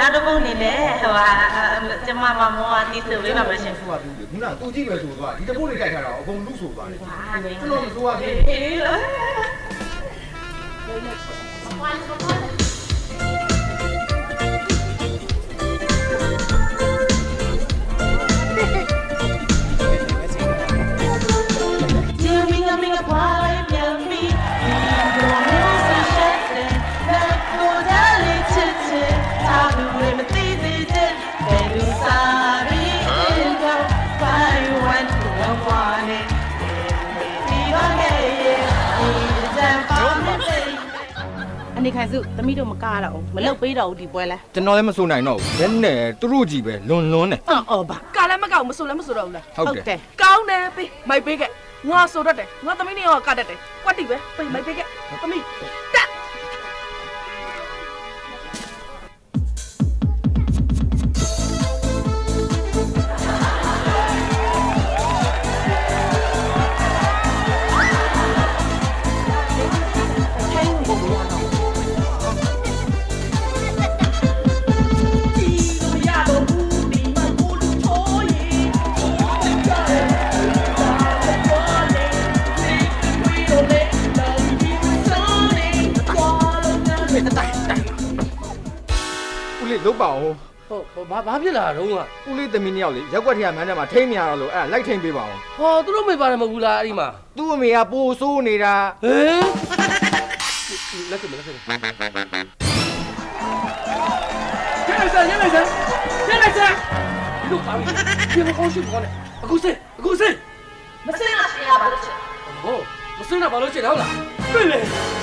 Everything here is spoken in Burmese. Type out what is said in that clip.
နောက်တစ်ပုတ်နေလေဟိုဟာကျမမမောကတီးဆိုပေးပါမရှင် ဆိုပါဘူးခုနတူကြည့်ပဲဆိုသွားဒီတပုတ်လေးကြိုက်ထားတာအကုန်လူဆိုသွားတယ် ဟာနေ ကျွန်တော်မဆိုပါဘူး အေးလို့ အနေခိုင်စုသမီးတို့မကားတော့မလုပ်ပေးတော့ဘူးဒီပွဲလဲ ကျွန်တော်လည်းမဆိုနိုင်တော့ဘူးဘယ်နဲ့သူတို့ကြီးပဲလွန်တယ် အော်ပါ ကာလည်းမကောက်မဆိုလည်းမဆိုတော့ဘူးလား ဟုတ်တယ် ကောင်းတယ်ပေးမိုက်ပေးခဲ့ငါဆိုတတ်တယ်ငါသမီးနေရောကတတ်တယ်ကွက်တိပဲပေးမိုက်ပေးခဲ့သမီးတက် ဦးလေးလုတ်ပါဦး ဟုတ်ဘာဖြစ်လာတော့က ဦးလေးသမီးနှစ်ယောက်လေရက်ွက်ထရမန်းထဲမှာထိမ့်မရတော့လို့အဲ့လိုက်ထိမ့်ပေးပါဦး ဟောသူတို့မေပါတယ်မဟုတ်ဘူးလားအဲ့ဒီမှာ သူ့အမေကပိုဆိုးနေတာ ဟမ်လက်စမလက်စမရက်လိုက်စမ်းဒီလိုပါပြီဒီမကောင်းရှိဘောနဲ့အခုစင် မစင်ရရှင်ရပါလို့ရှင် ဟောမစင်တော့ဘာလို့ချင်ဟုတ်လားတွေ့လေ